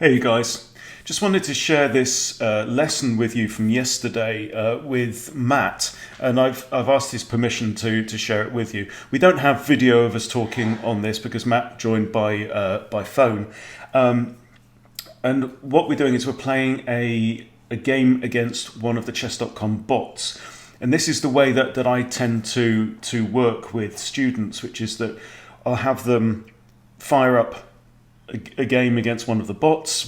Hey you guys, just wanted to share this lesson with you from yesterday with Matt, and I've asked his permission to share it with you. We don't have video of us talking on this because Matt joined by phone, and what we're doing is we're playing a game against one of the chess.com bots. And this is the way that I tend to work with students, which is that I'll have them fire up a game against one of the bots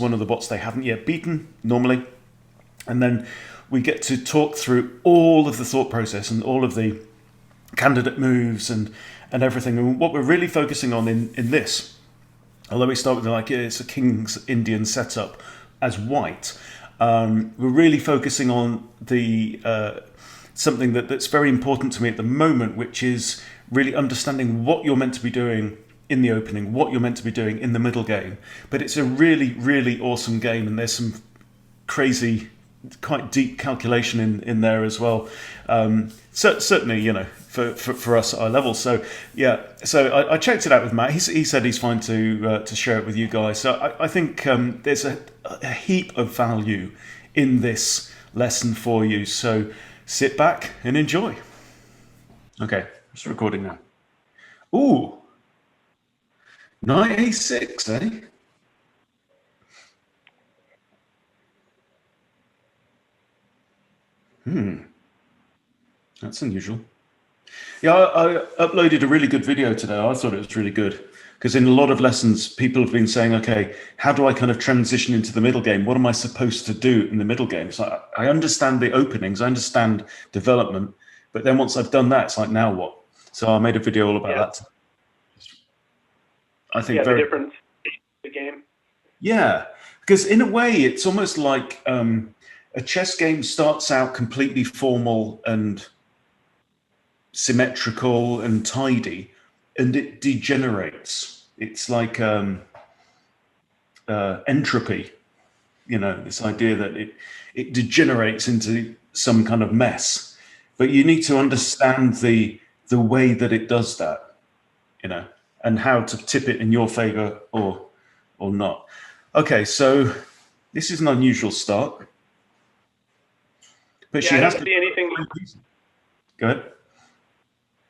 they haven't yet beaten, normally. And then we get to talk through all of the thought process and all of the candidate moves and everything. And what we're really focusing on in this, although we start with it's a King's Indian setup as white, we're really focusing on the something that's very important to me at the moment, which is really understanding what you're meant to be doing in the opening, what you're meant to be doing in the middle game. But it's a really, really awesome game, and there's some crazy, quite deep calculation in there as well. Certainly, for us at our level. So yeah, so I checked it out with Matt. He said he's fine to share it with you guys. So I think there's a heap of value in this lesson for you. So sit back and enjoy. Okay, it's recording now. Ooh. Knight a6, eh? That's unusual. Yeah, I uploaded a really good video today. I thought it was really good because in a lot of lessons, people have been saying, okay, how do I kind of transition into the middle game? What am I supposed to do in the middle game? So I understand the openings, I understand development, but then once I've done that, it's like, now what? So I made a video all about that. I think the difference in the game. Yeah, because in a way, it's almost like a chess game starts out completely formal and symmetrical and tidy, and it degenerates. It's like entropy, this idea that it degenerates into some kind of mess. But you need to understand the way that it does that, and how to tip it in your favor or not. Okay, so this is an unusual start. But I don't see anything. Go ahead.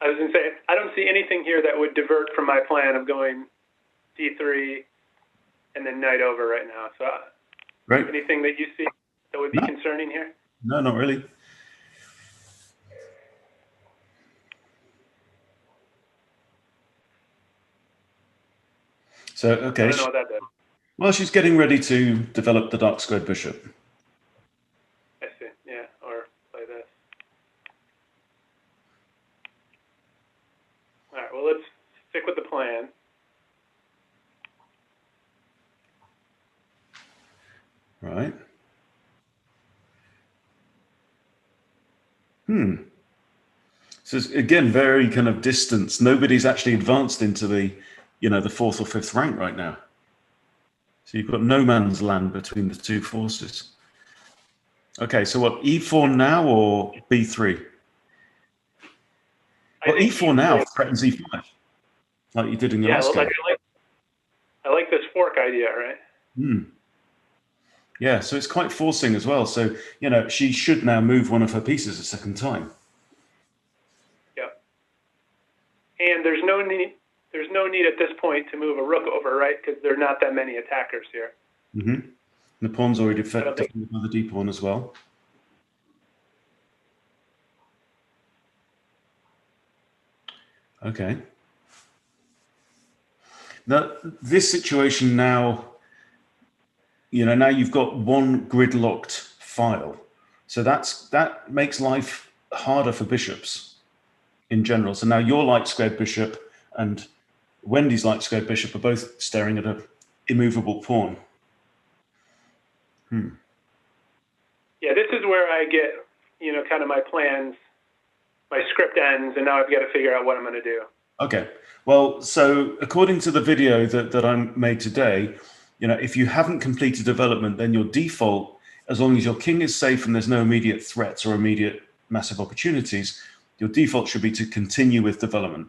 I was going to say, I don't see anything here that would divert from my plan of going d3 and then knight over right now. So Right. Anything that you see that would be concerning here? No, not really. So, okay. I don't know what that does. Well, she's getting ready to develop the dark squared bishop. I see, yeah, or play this. All right, well, let's stick with the plan. Right. So again, very kind of distance. Nobody's actually advanced into the, the fourth or fifth rank right now. So you've got no man's land between the two forces. Okay, so what, e4 now or b3? Well, e4 now threatens e5, like you did in your last game. I like this fork idea, right? Yeah, so it's quite forcing as well. So, she should now move one of her pieces a second time. Yep. And there's no need at this point to move a rook over, right? Because there are not that many attackers here. Mm-hmm. The pawn's already defended by the d pawn as well. Okay. Now, this situation now, now you've got one gridlocked file. So that makes life harder for bishops in general. So now your light squared bishop and Wendy's light squared bishop are both staring at an immovable pawn. Yeah, this is where I get, kind of my plans, my script ends, and now I've got to figure out what I'm going to do. Okay. Well, so according to the video that I made today, if you haven't completed development, then your default, as long as your king is safe and there's no immediate threats or immediate massive opportunities, your default should be to continue with development.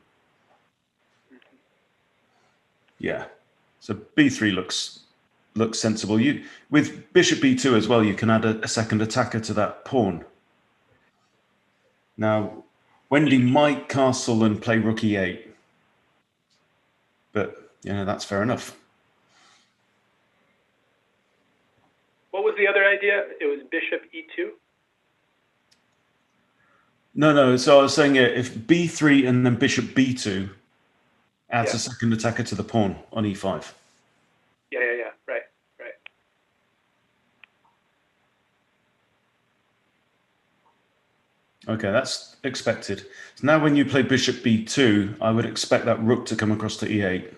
Yeah. So b3 looks looks sensible. You with bishop b2 as well, you can add a second attacker to that pawn. Now, Wendy might castle and play rook e8, but that's fair enough. What was the other idea? It was bishop e2? No. So I was saying if b3 and then bishop b2 adds Yeah. a second attacker to the pawn on e5. Yeah. Right. Okay, that's expected. So now when you play bishop b2, I would expect that rook to come across to e8.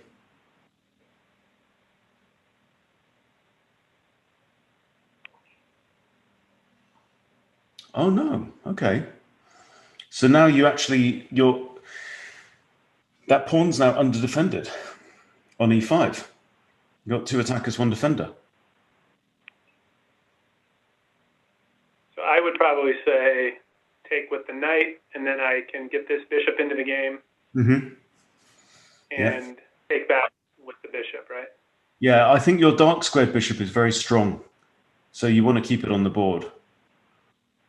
Oh no, okay. So now that pawn's now under-defended on e5. You've got two attackers, one defender. So I would probably say take with the knight, and then I can get this bishop into the game and take back with the bishop, right? Yeah, I think your dark squared bishop is very strong, so you want to keep it on the board.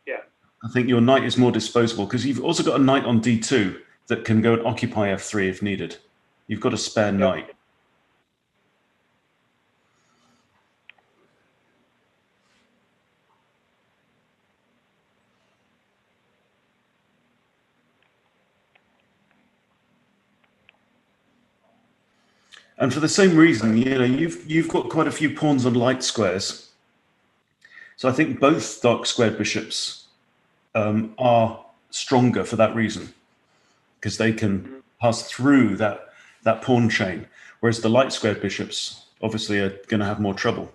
Yeah. I think your knight is more disposable because you've also got a knight on d2 that can go and occupy f3 if needed. You've got a spare knight. And for the same reason, you've got quite a few pawns on light squares. So I think both dark squared bishops are stronger for that reason, because they can pass through that pawn chain, whereas the light squared bishops obviously are going to have more trouble.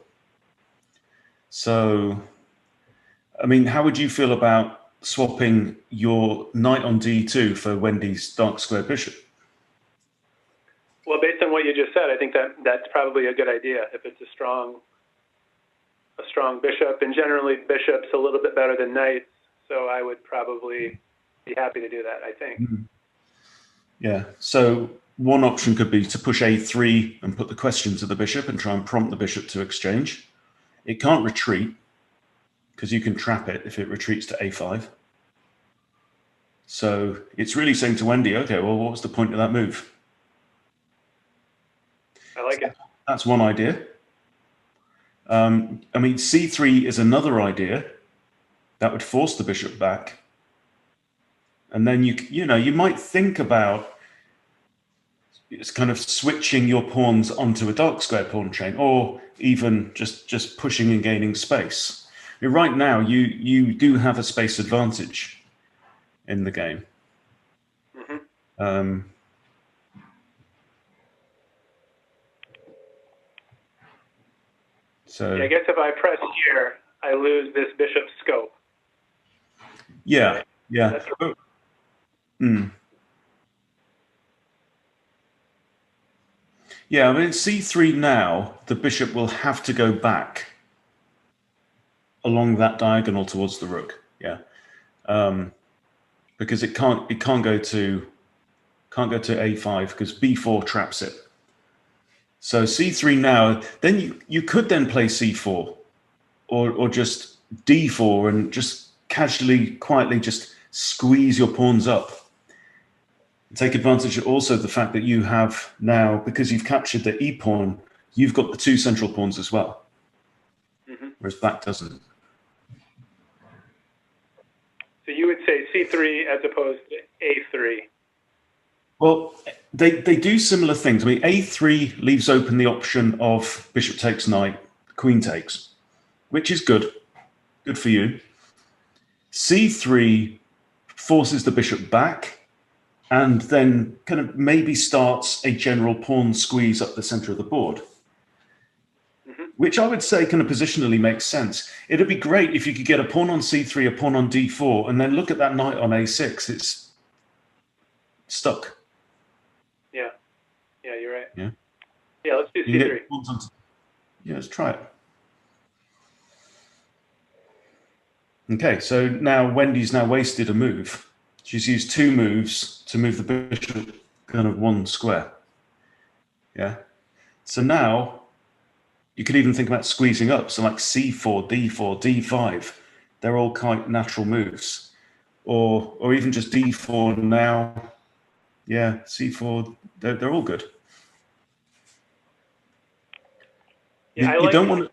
So, I mean, how would you feel about swapping your knight on d2 for Wendy's dark squared bishop? Well, based on what you just said, I think that's probably a good idea if it's a strong bishop, and generally bishops a little bit better than knights, so I would probably be happy to do that, I think. Yeah, so one option could be to push a3 and put the question to the bishop and try and prompt the bishop to exchange. It can't retreat because you can trap it if it retreats to a5. So it's really saying to Wendy, okay, well, what was the point of that move? I like it. That's one idea. I mean, c3 is another idea that would force the bishop back. And then you might think about it's kind of switching your pawns onto a dark square pawn chain, or even just pushing and gaining space. I mean, right now, you do have a space advantage in the game. So yeah, I guess if I press here, I lose this bishop scope. Yeah, right? yeah. Yeah, I mean, c3 now, the bishop will have to go back along that diagonal towards the rook. Yeah, because it can't go to a5 because b4 traps it. So c3 now, then you could then play c4 or just d4 and just casually, quietly just squeeze your pawns up. Take advantage of also the fact that you have now, because you've captured the e pawn, you've got the two central pawns as well, whereas black doesn't. So you would say c3 as opposed to a3. Well, they do similar things. I mean, a3 leaves open the option of bishop takes knight, queen takes, which is good for you. c3 forces the bishop back, and then kind of maybe starts a general pawn squeeze up the center of the board, which I would say kind of positionally makes sense. It'd be great if you could get a pawn on c3, a pawn on d4, and then look at that knight on a6. It's stuck. Yeah, you're right. Yeah, let's do c3. Yeah, let's try it. Okay, so now Wendy's now wasted a move. She's used two moves to move the bishop kind of one square. Yeah. So now You could even think about squeezing up. So like c4, d4, d5. They're all quite natural moves. Or even just d4 now. Yeah, c4. They're all good. Yeah, I You like. don't want to.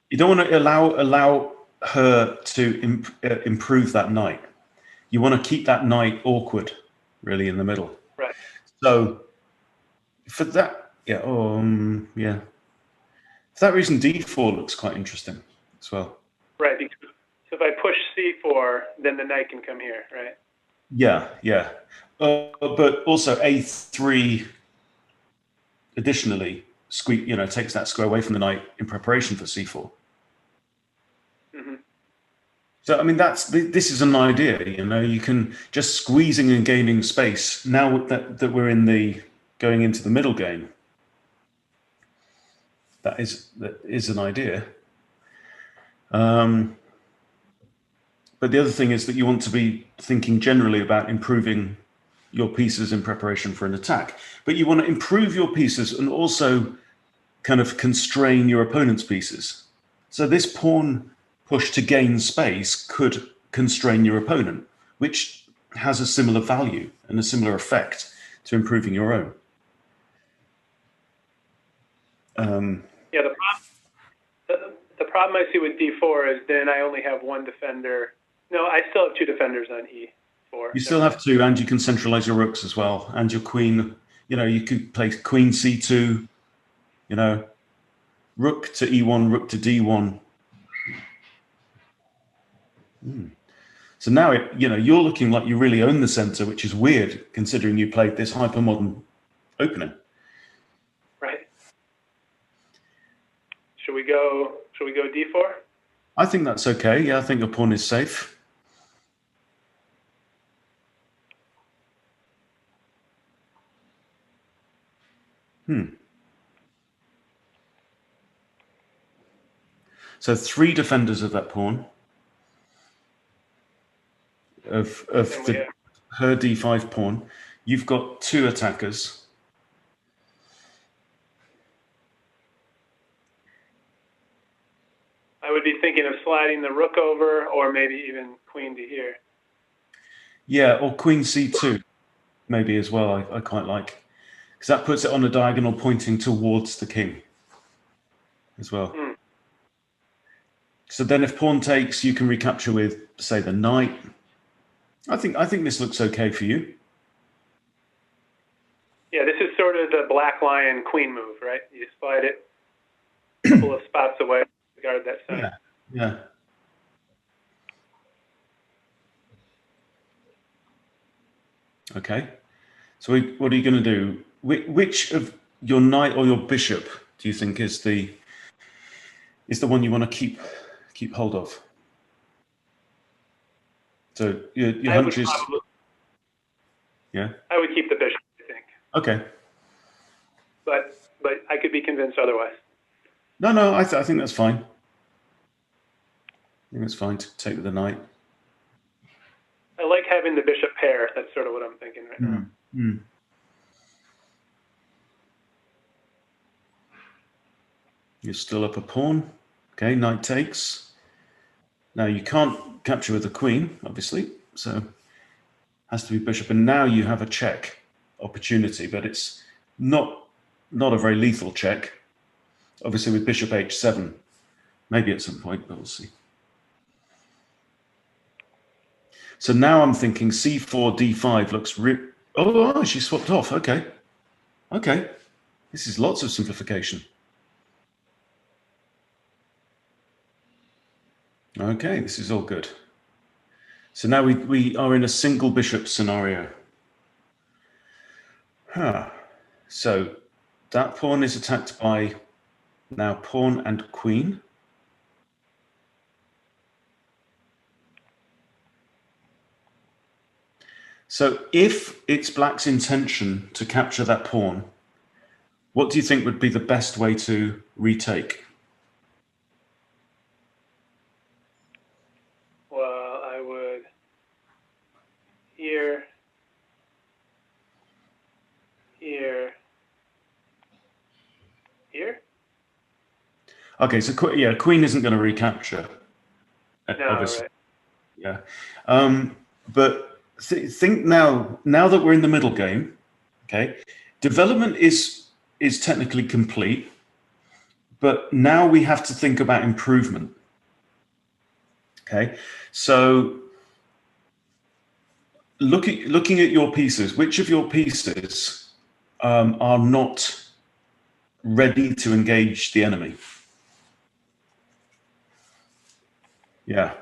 You don't want to allow her to improve that knight. You want to keep that knight awkward, really, in the middle. Right. So for that, yeah, yeah. For that reason, d4 looks quite interesting as well. Right. Because, so if I push c4, then the knight can come here, right? Yeah, yeah. But also a3 additionally takes that square away from the knight in preparation for c4. Mm-hmm. So I mean, this is an idea. You can just squeezing and gaining space. Now that we're in the going into the middle game, that is an idea. But the other thing is that you want to be thinking generally about improving your pieces in preparation for an attack. But you want to improve your pieces and also kind of constrain your opponent's pieces. So this pawn push to gain space could constrain your opponent, which has a similar value and a similar effect to improving your own. Yeah. The problem I see with d4 is then I only have one defender. No, I still have two defenders on e4. You still have two, and you can centralize your rooks as well, and your queen. You could play queen c2. Rook to e1, rook to d1. So now you're looking like you really own the center, which is weird considering you played this hypermodern opening. Right. Should we go d4? I think that's okay. Yeah, I think your pawn is safe. So 3 defenders of that pawn of her d5 pawn. You've got 2 attackers. I would be thinking of sliding the rook over, or maybe even queen to here. Yeah, or queen c2 maybe as well. I quite like, because that puts it on a diagonal pointing towards the king as well. So then if pawn takes, you can recapture with, say, the knight. I think this looks okay for you. Yeah, this is sort of the black lion queen move, right? You slide it a couple of spots away to guard that center. Yeah. Okay. So what are you going to do? Which of your knight or your bishop do you think is the one you want to keep hold of? So your hunch is yeah. I would keep the bishop, I think, Okay. but I could be convinced otherwise. No. I think that's fine. I think that's fine to take with the knight. I like having the bishop pair. That's sort of what I'm thinking right now. You're still up a pawn. Okay, knight takes. Now you can't capture with the queen, obviously, so has to be bishop. And now you have a check opportunity, but it's not a very lethal check. Obviously, with bishop h7, maybe at some point, but we'll see. So now I'm thinking c4, d5 looks oh, she swapped off. Okay. This is lots of simplification. Okay, this is all good. So now we are in a single bishop scenario. So that pawn is attacked by now pawn and queen. So if it's black's intention to capture that pawn, what do you think would be the best way to retake? Well, I would here, here. Okay, so yeah, queen isn't going to recapture, No, obviously. right. Yeah, but think now that we're in the middle game, okay, development is technically complete, but now we have to think about improvement. Okay, so looking at your pieces, which of your pieces are not ready to engage the enemy? Yeah.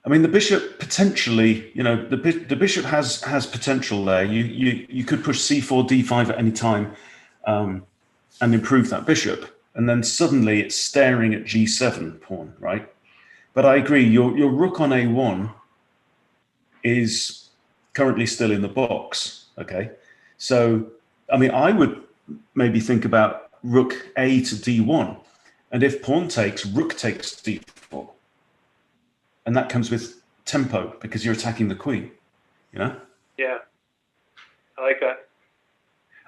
I mean, the bishop potentially, the bishop has potential there. You could push c4, d5 at any time, and improve that bishop, and then suddenly it's staring at g7 pawn, right? But I agree, your rook on a1 is currently still in the box. Okay, so I mean, I would maybe think about rook a to d1, and if pawn takes, rook takes d4, and that comes with tempo because you're attacking the queen. You know. Yeah, I like that.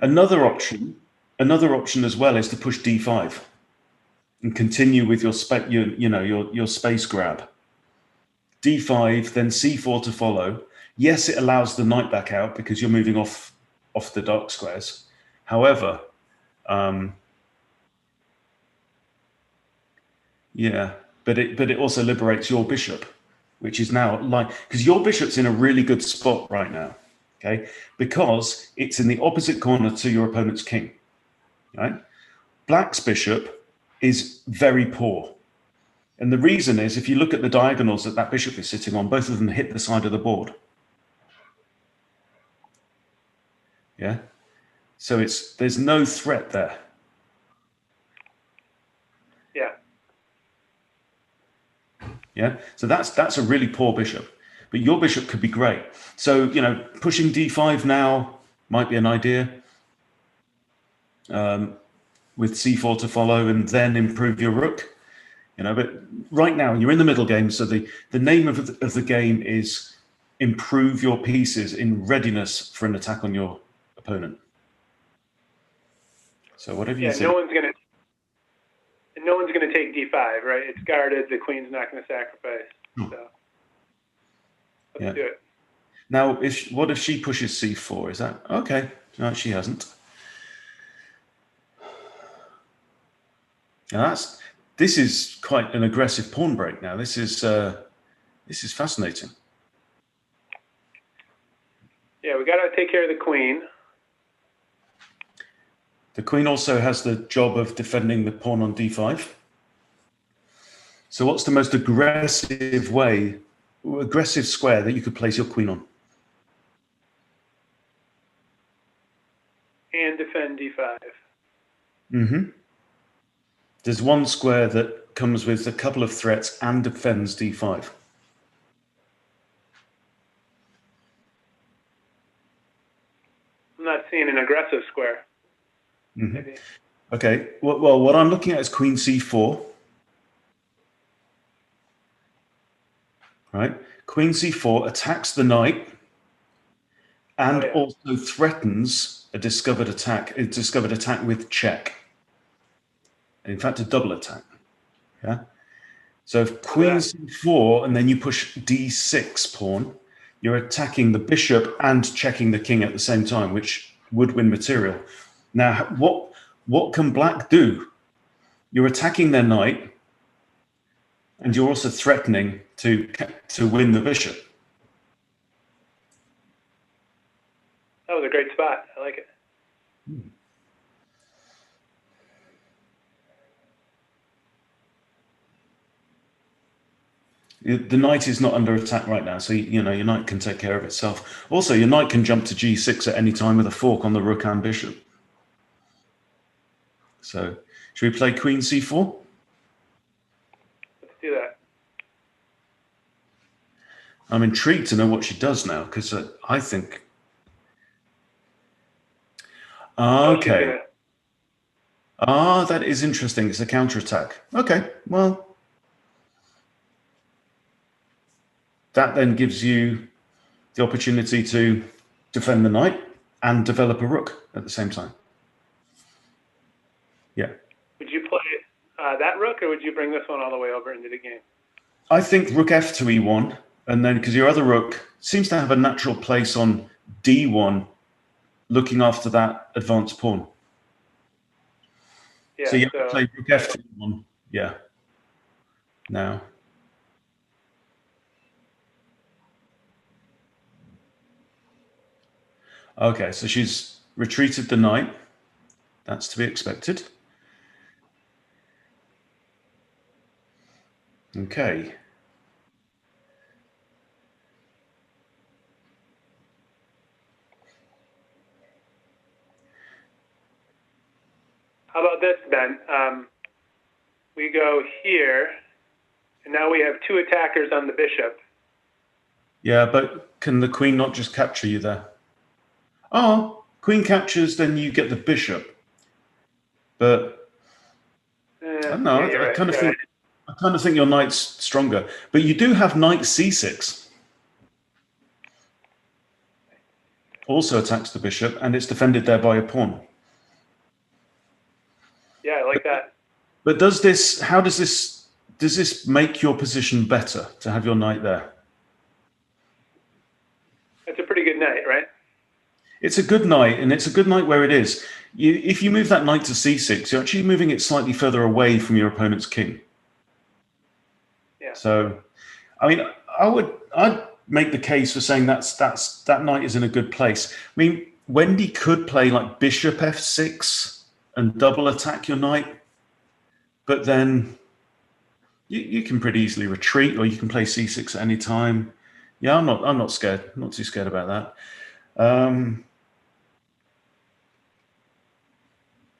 Another option as well is to push d5 and continue with your your space grab. d5, then c4 to follow. Yes, it allows the knight back out because you're moving off the dark squares. However, yeah, but it also liberates your bishop, which is now like, because your bishop's in a really good spot right now, okay? Because it's in the opposite corner to your opponent's king, right? Black's bishop is very poor. And the reason is, if you look at the diagonals that that bishop is sitting on, both of them hit the side of the board. Yeah. So there's no threat there. Yeah. Yeah. So that's a really poor bishop. But your bishop could be great. So, pushing d5 now might be an idea, with c4 to follow and then improve your rook. But right now you're in the middle game. So the name of the game is improve your pieces in readiness for an attack on your opponent. So whatever you say. No one's gonna take d5, right? It's guarded. The queen's not gonna sacrifice. So let's do it. Now, what if she pushes c4? Is that okay? No, she hasn't. Now this is quite an aggressive pawn break. Now this is fascinating. Yeah, we got to take care of the queen. The queen also has the job of defending the pawn on d5. So what's the most aggressive square that you could place your queen on? And defend d5. Mm-hmm. There's one square that comes with a couple of threats and defends d5. I'm not seeing an aggressive square. Mm-hmm. Maybe. Okay. Well, what I'm looking at is queen c4. Right? Queen c4 attacks the knight and also threatens a discovered attack with check. In fact, a double attack. Yeah. So if queen c4 and then you push d6 pawn, you're attacking the bishop and checking the king at the same time, which would win material. Now, what can black do? You're attacking their knight, and you're also threatening to win the bishop. That was a great spot. I like it. The knight is not under attack right now, so your knight can take care of itself. Also, your knight can jump to g6 at any time with a fork on the rook and bishop. So, should we play queen c4? Let's do that. I'm intrigued to know what she does now, because I think... Okay. That is interesting. It's a counterattack. Okay, well... That then gives you the opportunity to defend the knight and develop a rook at the same time. Yeah. Would you play? that rook, or would you bring this one all the way over into the game? I think rook f to e1, and then because your other rook seems to have a natural place on d1, looking after that advanced pawn. Yeah, so you have to play rook f to e1. Yeah. Now. Okay, so she's retreated the knight. That's to be expected. Okay. How about this, Ben? We go here, and now we have two attackers on the bishop. Yeah, but can the queen not just capture you there? Oh, queen captures, then you get the bishop. But I don't know. I kind of think your knight's stronger. But you do have knight c6. Also attacks the bishop, and it's defended there by a pawn. Yeah, I like that. But does this make your position better to have your knight there? That's a pretty good knight, right? It's a good knight, and it's a good knight where it is. If you move that knight to c6, you're actually moving it slightly further away from your opponent's king. Yeah. So, I mean, I'd make the case for saying that knight is in a good place. I mean, Wendy could play like bishop f6 and double attack your knight, but then you can pretty easily retreat, or you can play c6 at any time. Yeah, I'm not scared. I'm not too scared about that.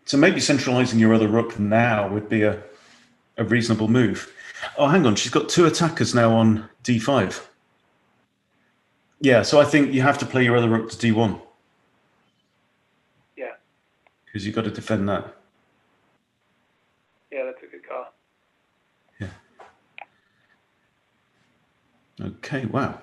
So maybe centralizing your other rook now would be a reasonable move. Oh, hang on. She's got two attackers now on d5. Yeah, so I think you have to play your other rook to d1. Yeah. Because you've got to defend that. Yeah, that's a good call. Yeah. Okay, wow.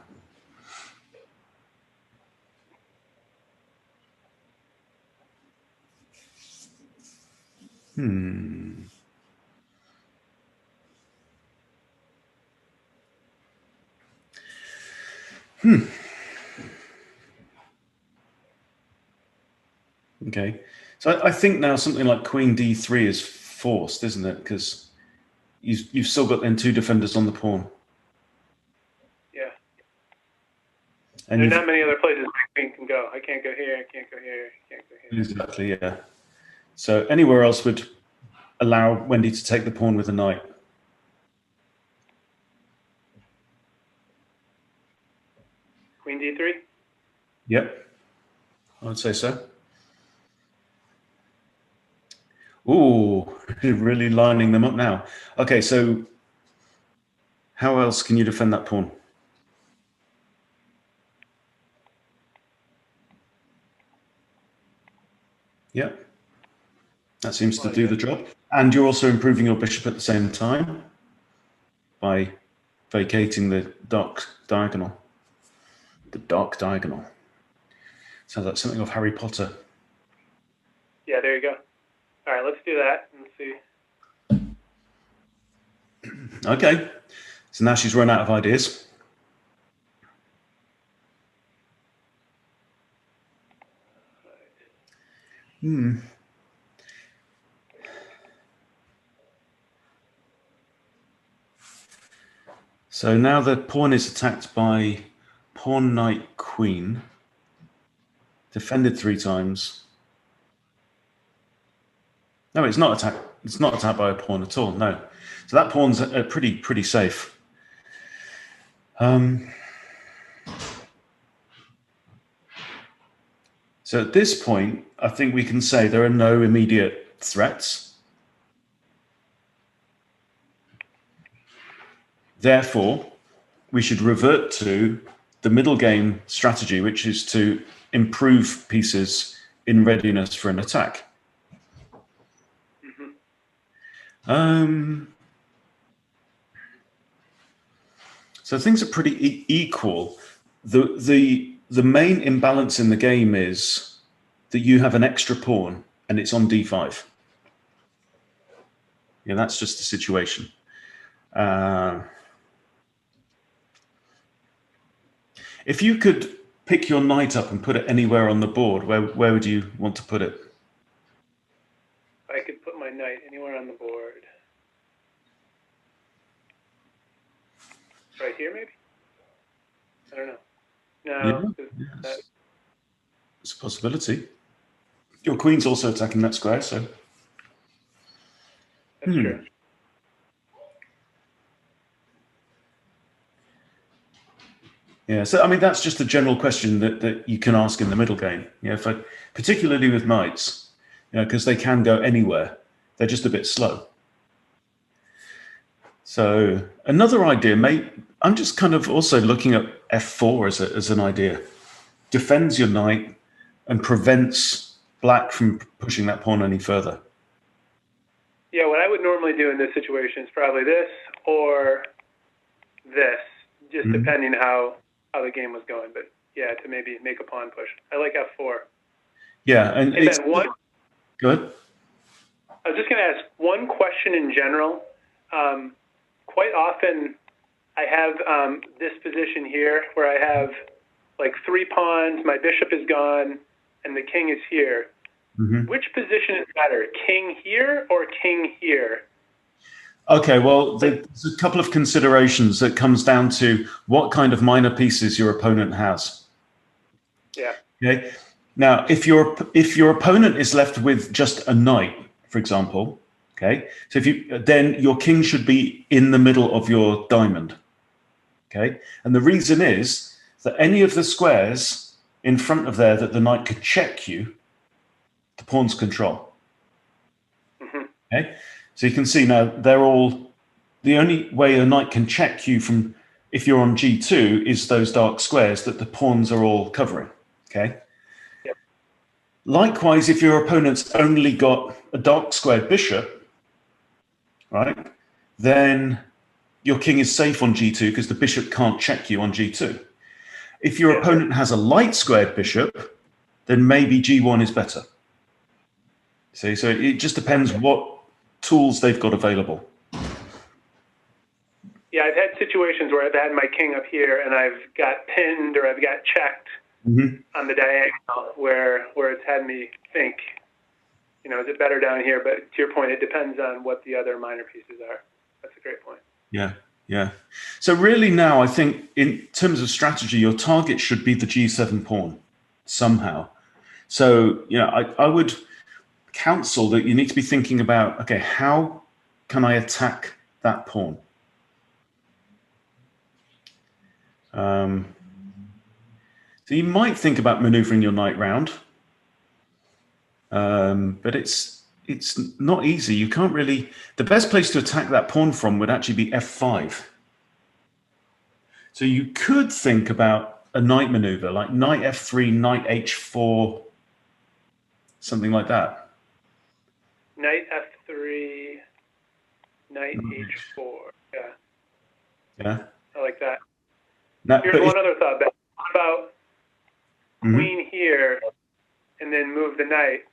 Okay. So I think now something like queen d3 is forced, isn't it? Because you've still got then two defenders on the pawn. Yeah. And there are not many other places my queen can go. I can't go here, I can't go here, I can't go here. Exactly, yeah. So anywhere else would allow Wendy to take the pawn with a knight. Queen d3? Yep, I would say so. Ooh, really lining them up now. Okay, so how else can you defend that pawn? Yep, that seems to do the job. And you're also improving your bishop at the same time by vacating the dark diagonal. The dark diagonal. Sounds like something of Harry Potter. Yeah, there you go. All right, let's do that and see. Okay, so now she's run out of ideas. So now the pawn is attacked by pawn, knight, queen. Defended 3 times. No, it's not attacked. It's not attacked by a pawn at all. No, so that pawn's pretty safe. So at this point, I think we can say there are no immediate threats. Therefore, we should revert to the middle game strategy, which is to improve pieces in readiness for an attack. So things are pretty equal. The main imbalance in the game is that you have an extra pawn and it's on d5. Yeah, that's just the situation. If you could pick your knight up and put it anywhere on the board, where would you want to put it? I could put my knight anywhere on the board. Right here, maybe? I don't know. No. Yeah, it's a possibility. Your queen's also attacking that square, so. That's true. Yeah, so I mean that's just a general question that you can ask in the middle game. You know, particularly with knights, you know, because they can go anywhere. They're just a bit slow. So another idea, I'm just kind of also looking at f4 as an idea. Defends your knight and prevents black from pushing that pawn any further. Yeah, what I would normally do in this situation is probably this or this, just depending how the game was going. But yeah, to maybe make a pawn push. I like f4. Yeah, and then one. Go ahead. I was just going to ask one question in general. Quite often, I have this position here where I have like 3 pawns, my bishop is gone, and the king is here. Which position is better, king here or king here? Okay, well, there's a couple of considerations that comes down to what kind of minor pieces your opponent has. Yeah. Okay. Now, if your opponent is left with just a knight, for example, okay, so then your king should be in the middle of your diamond. Okay, and the reason is that any of the squares in front of there that the knight could check you, the pawns control. Okay, so you can see now they're all, the only way a knight can check you from if you're on g2 is those dark squares that the pawns are all covering. Okay. Yep. Likewise, if your opponent's only got a dark squared bishop, right, then your king is safe on g2 because the bishop can't check you on g2. If your opponent has a light squared bishop, then maybe g1 is better. See, so it just depends what tools they've got available. Yeah, I've had situations where I've had my king up here and I've got pinned or I've got checked on the diagonal where it's had me think, you know, is it better down here? But to your point, it depends on what the other minor pieces are. That's a great point. Yeah, yeah. So really now, I think in terms of strategy, your target should be the g7 pawn somehow. So, you know, I would counsel that you need to be thinking about, okay, how can I attack that pawn? So you might think about maneuvering your knight round, but it's not easy. You can't really. The best place to attack that pawn from would actually be f5. So you could think about a knight maneuver like knight f3, knight h4, something like that. Knight f3, knight h4. Yeah. Yeah. I like that. Now, here's one other thought. What about queen here and then move the knight?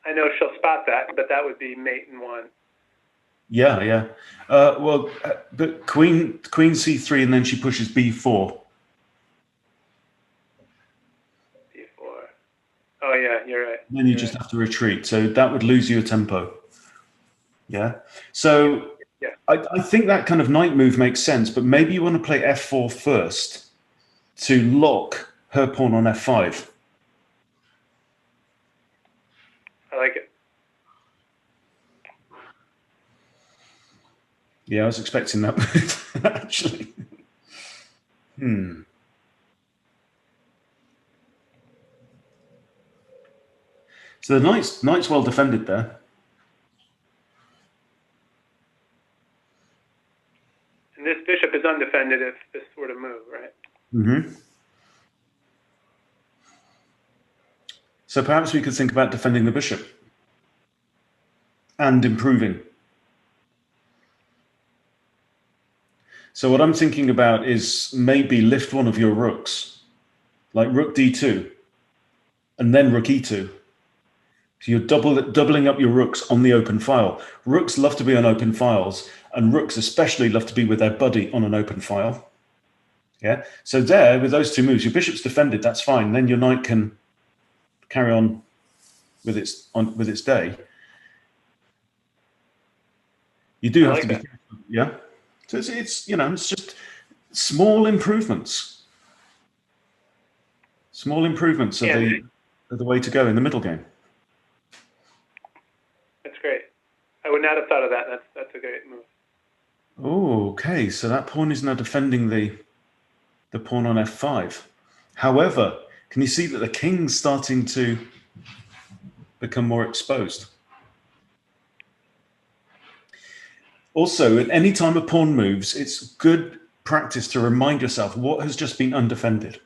I know she'll spot that, but that would be mate in 1. Yeah, yeah. Well, but queen c3 and then she pushes b4. b4. Oh yeah, you're right. And then you just have to retreat. So that would lose you a tempo. Yeah. So yeah. I think that kind of knight move makes sense, but maybe you want to play f4 first to lock her pawn on f5. I like it. Yeah, I was expecting that move, actually. So the knight's well defended there. And this bishop is undefended if this were to move, right? So perhaps we could think about defending the bishop and improving. So what I'm thinking about is maybe lift one of your rooks, like rook d2, and then rook e2. So you're doubling up your rooks on the open file. Rooks love to be on open files, and rooks especially love to be with their buddy on an open file. Yeah. So there, with those two moves, your bishop's defended. That's fine. Then your knight can carry on with its day. You do have to be careful. Yeah. So it's it's just small improvements. Small improvements are the way to go in the middle game. That's great. I would not have thought of that. That's a great move. Okay, so that pawn is now defending the pawn on f5. However, can you see that the king's starting to become more exposed? Also, at any time a pawn moves, it's good practice to remind yourself what has just been undefended.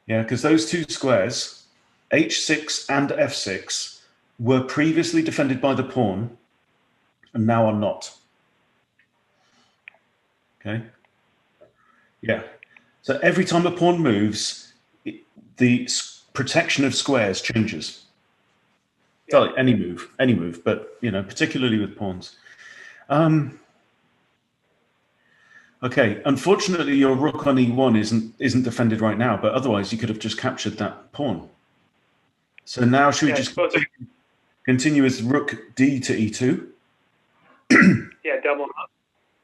Yeah, because those two squares, h6 and f6, were previously defended by the pawn and now are not. Okay. Yeah. So every time a pawn moves, the protection of squares changes. Yeah. Like any move, but particularly with pawns. Okay. Unfortunately, your rook on e1 isn't defended right now, but otherwise you could have just captured that pawn. So now should we just continue with rook d to e2? Yeah, double them up.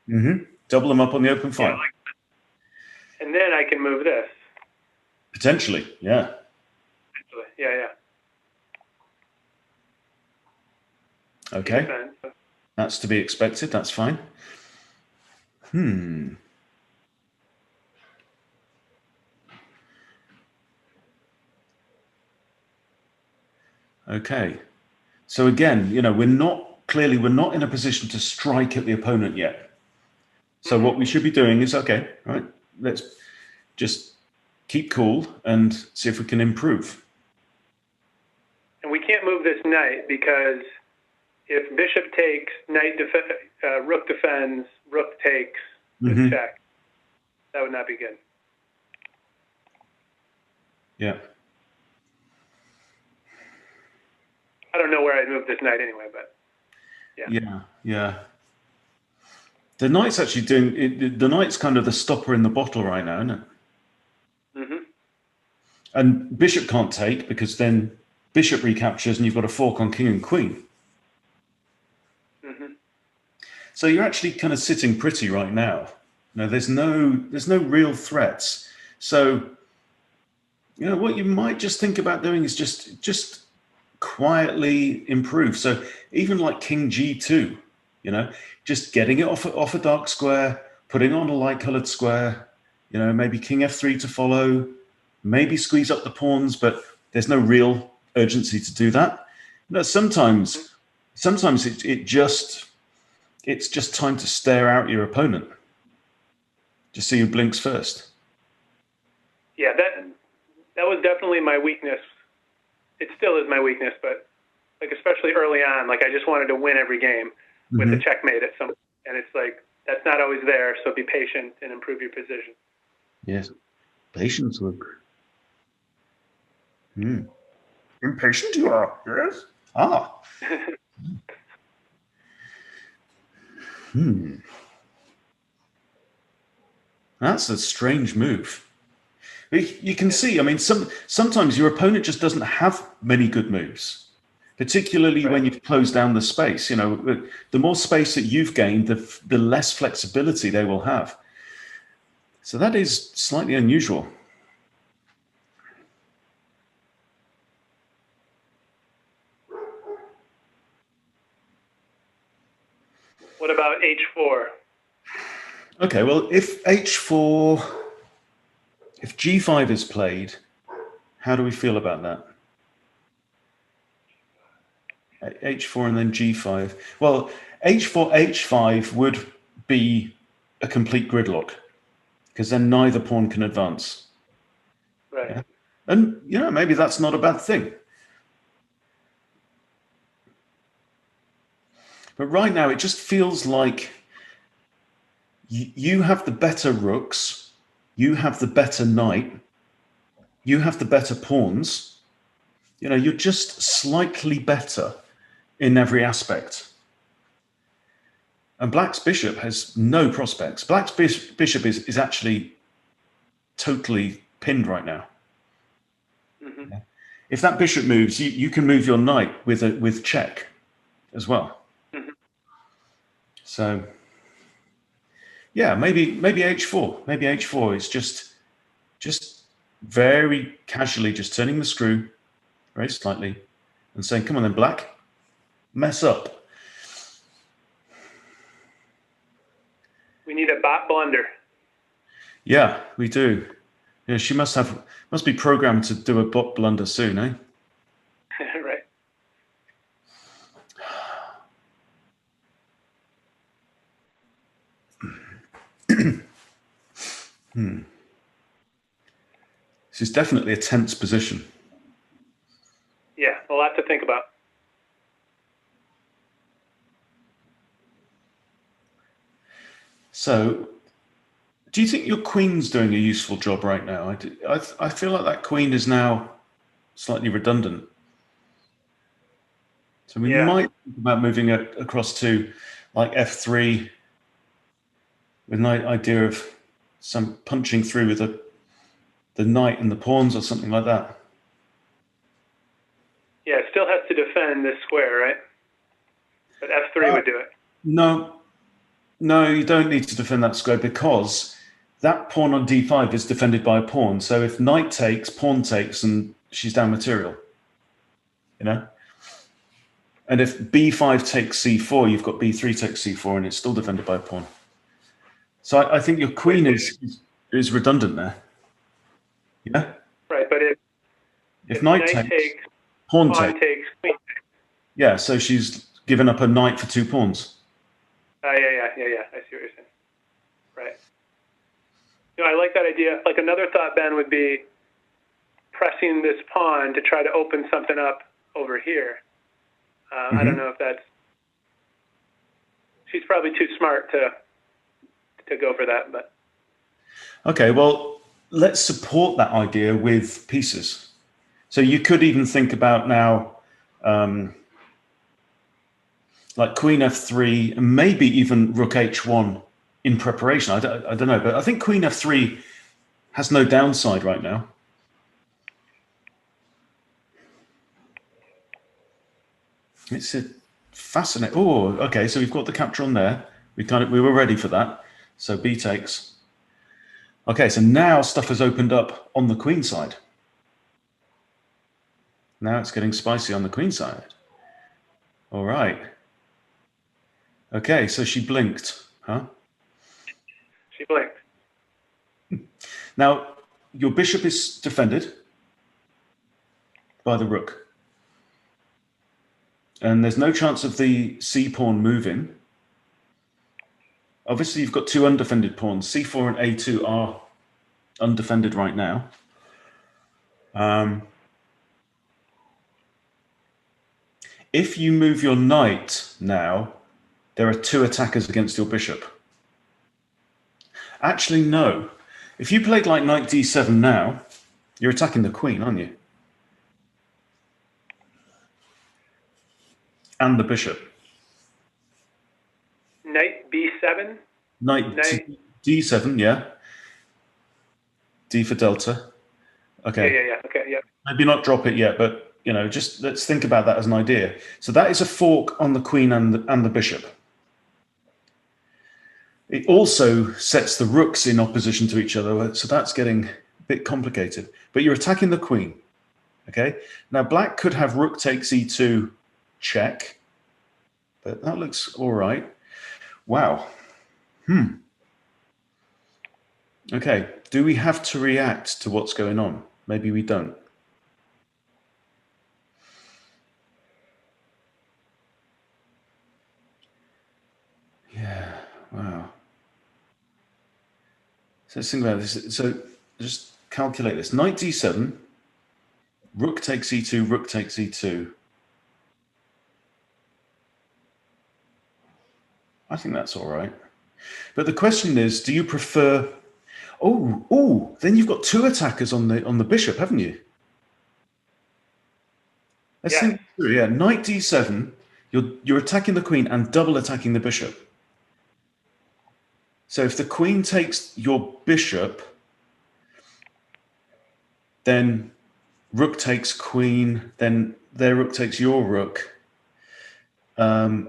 Mm-hmm. Double them up on the open file. Yeah, and then I can move this. Potentially, yeah. Yeah. Okay. That's to be expected. That's fine. Okay. So again, we're not in a position to strike at the opponent yet. So what we should be doing is, okay, right, let's just keep cool and see if we can improve. And we can't move this knight because if bishop takes, rook defends, rook takes, check. That would not be good. Yeah. I don't know where I'd move this knight anyway, but yeah. Yeah. The knight's actually doing it. The knight's kind of the stopper in the bottle right now, isn't it? Mm-hmm. And bishop can't take because then bishop recaptures and you've got a fork on king and queen. Mm-hmm. So you're actually kind of sitting pretty right now. There's no real threats. So what you might just think about doing is just quietly improve. So even like king g2, just getting it off a dark square, putting on a light colored square, maybe king f3 to follow, maybe squeeze up the pawns, but there's no real urgency to do that. Sometimes it's just time to stare out your opponent. Just see who blinks first. Yeah, that was definitely my weakness. It still is my weakness, but especially early on, I just wanted to win every game with a checkmate at some point. And it's that's not always there, so be patient and improve your position. Yes. Patience, Luke. Impatient you are, yes? Ah. That's a strange move. You can see, sometimes your opponent just doesn't have many good moves, particularly when you've closed down the space. The more space that you've gained, the less flexibility they will have. So that is slightly unusual. What about h4? Okay, well, if g5 is played, how do we feel about that? h4 and then g5. Well, h4, h5 would be a complete gridlock because then neither pawn can advance. Right. Yeah? And, maybe that's not a bad thing. But right now, it just feels like you have the better rooks, you have the better knight, you have the better pawns, You're just slightly better in every aspect. And black's bishop has no prospects. Black's bishop is actually totally pinned right now. Mm-hmm. If that bishop moves, you can move your knight with check as well. Mm-hmm. So yeah, maybe h4. Maybe h4 is just very casually just turning the screw very slightly and saying, come on then, black, mess up. We need a bot blunder. Yeah, we do. Yeah, she must be programmed to do a bot blunder soon, eh? Right. This is definitely a tense position. Yeah, a lot to think about. So, do you think your queen's doing a useful job right now? I feel like that queen is now slightly redundant. So we Yeah. might think about moving it across to like f3 with an idea of some punching through with the knight and the pawns or something like that. Yeah, it still has to defend this square, right? But f3 would do it. No, you don't need to defend that square because that pawn on d5 is defended by a pawn. So if knight takes, pawn takes, and she's down material, And if b5 takes c4, you've got b3 takes c4, and it's still defended by a pawn. So I think your queen is redundant there. Yeah. Right, but If knight takes, pawn takes, queen takes. yeah. So she's given up a knight for 2 pawns. Yeah. I see what you're saying. Right. I like that idea. Like another thought, Ben, would be pressing this pawn to try to open something up over here. I don't know if that's. She's probably too smart to go for that, but. Okay, well, let's support that idea with pieces. So you could even think about now, like queen f3, and maybe even rook h1 in preparation. I don't know, but I think queen f3 has no downside right now. It's a fascinating. Oh, okay. So we've got the capture on there. We were ready for that. So b takes. Okay, so now stuff has opened up on the queen side. Now it's getting spicy on the queen side. All right. Okay, so she blinked, huh? She blinked. Now your bishop is defended by the rook. And there's no chance of the c pawn moving. Obviously, you've got 2 undefended pawns. c4 and a2 are undefended right now. If you move your knight now, there are 2 attackers against your bishop. Actually, no. If you played like knight d7 now, you're attacking the queen, aren't you? And the bishop. Knight b7? Knight d7, yeah. D for delta. Okay. Yeah. Okay, yeah. Maybe not drop it yet, but just let's think about that as an idea. So that is a fork on the queen and the bishop. It also sets the rooks in opposition to each other, so that's getting a bit complicated. But you're attacking the queen. Okay. Now black could have rook takes e2 check, but that looks all right. Wow. Okay. Do we have to react to what's going on? Maybe we don't. Yeah. Wow. So let's think about this. So just calculate this. Knight d7, rook takes e2, rook takes e2. I think that's all right. But the question is, do you prefer... Oh, then you've got 2 attackers on the bishop, haven't you? Let's Yes. think through. Yeah, knight d7. You're attacking the queen and double attacking the bishop. So if the queen takes your bishop, then rook takes queen, then their rook takes your rook. Yeah,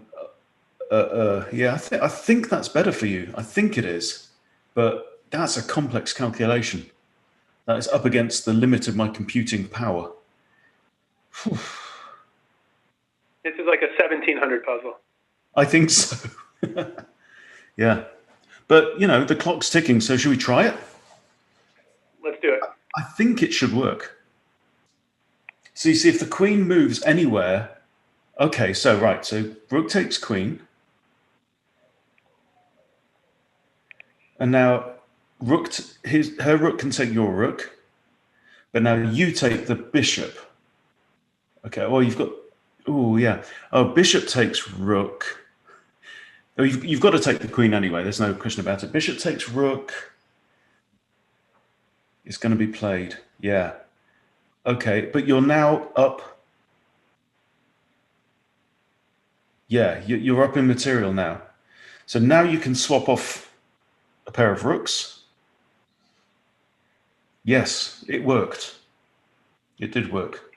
I think that's better for you. I think it is, but that's a complex calculation. That is up against the limit of my computing power. Whew. This is like a 1700 puzzle. I think so. Yeah, but the clock's ticking. So should we try it? Let's do it. I think it should work. So you see, if the queen moves anywhere, okay. So right, so rook takes queen, and now her rook can take your rook, but now you take the bishop. Okay. Well, you've got. Oh yeah. Oh, bishop takes rook. Oh, you've got to take the queen anyway. There's no question about it. Bishop takes rook. It's going to be played. Yeah. Okay, but you're now up. Yeah, you're up in material now. So now you can swap off a pair of rooks. Yes, it worked. It did work.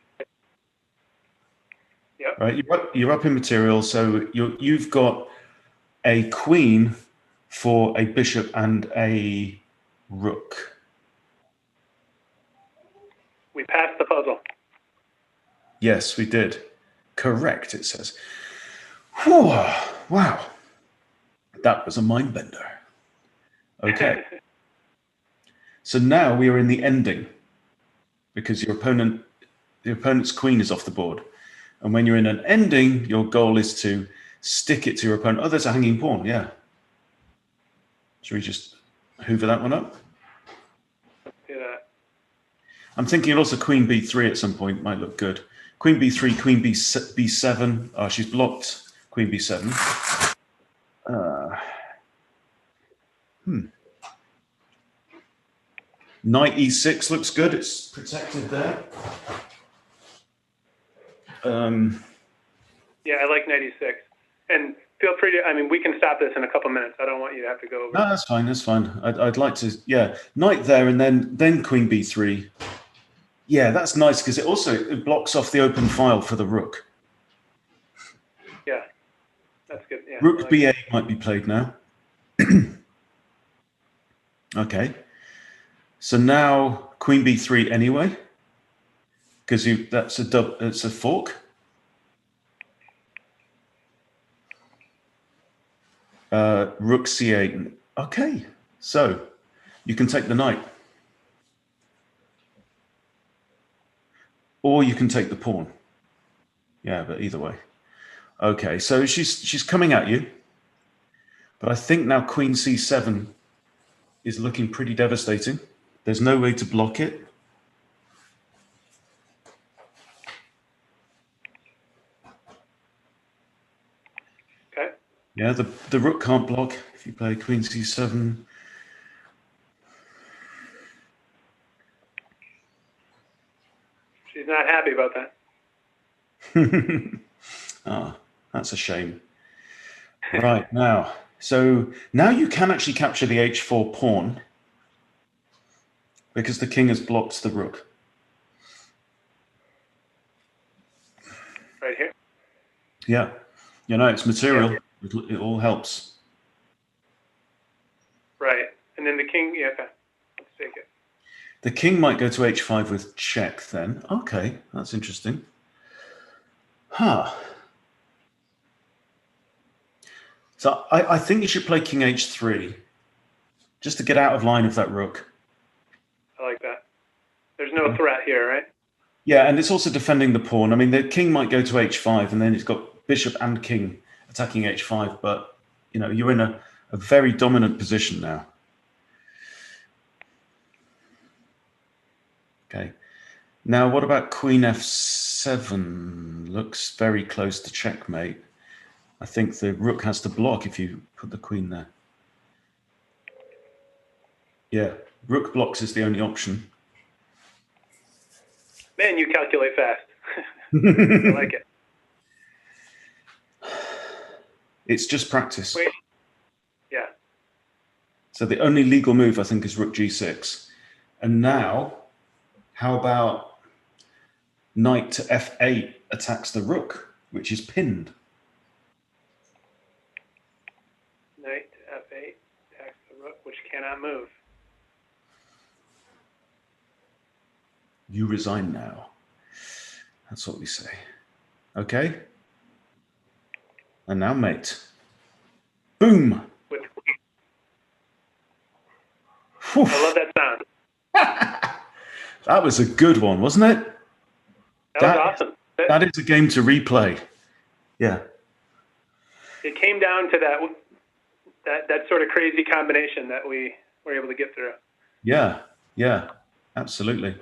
Yep. Right, you're up in material, so you've got a queen for a bishop and a rook. We passed the puzzle. Yes, we did. Correct, it says. Whew, wow. That was a mind bender. Okay. So now we are in the ending because your opponent's queen is off the board. And when you're in an ending, your goal is to stick it to your opponent. Oh, there's a hanging pawn, yeah. Should we just hoover that one up? Do that. I'm thinking also queen b3 at some point might look good. Queen b3, queen b7. Oh, she's blocked queen b7. Knight e6 looks good. It's protected there. Yeah, I like 96. And feel free to, I mean, we can stop this in a couple minutes. I don't want you to have to go over. No, that's fine. That's fine. I'd like to, yeah. Knight there, and then queen b3. Yeah, that's nice because it blocks off the open file for the rook. Yeah, that's good. Yeah, Rook like b8 might be played now. Okay. So now queen b3 anyway, because it's a fork. Rook c8. Okay, so you can take the knight, or you can take the pawn. Yeah, but either way. Okay, so she's coming at you, but I think now queen c7 is looking pretty devastating. There's no way to block it. Okay. Yeah, the rook can't block if you play queen c7. She's not happy about that. Ah, that's a shame. Right, so now you can actually capture the h4 pawn because the king has blocked the rook. Right here. Yeah, it's material. Yeah. It all helps. Right. And then the king, yeah, okay. Let's take it. The king might go to h5 with check then. Okay, that's interesting. Huh. So I think you should play king h3 just to get out of line of that rook. I like that. There's no threat here, right? Yeah, and it's also defending the pawn. I mean, the king might go to h5, and then it's got bishop and king attacking h5, but you're in a very dominant position now. Okay. Now, what about queen f7? Looks very close to checkmate. I think the rook has to block if you put the queen there. Yeah, rook blocks is the only option. Man, you calculate fast. I like it. It's just practice. Wait. Yeah. So the only legal move, I think, is rook g6. And now, how about knight to f8 attacks the rook, which is pinned? Knight to f8 attacks the rook, which cannot move. You resign now. That's what we say. Okay? And now mate. Boom! With Whew. I love that sound. That was a good one, wasn't it? That was awesome. That is a game to replay. Yeah. It came down to that sort of crazy combination that we were able to get through. Yeah, absolutely.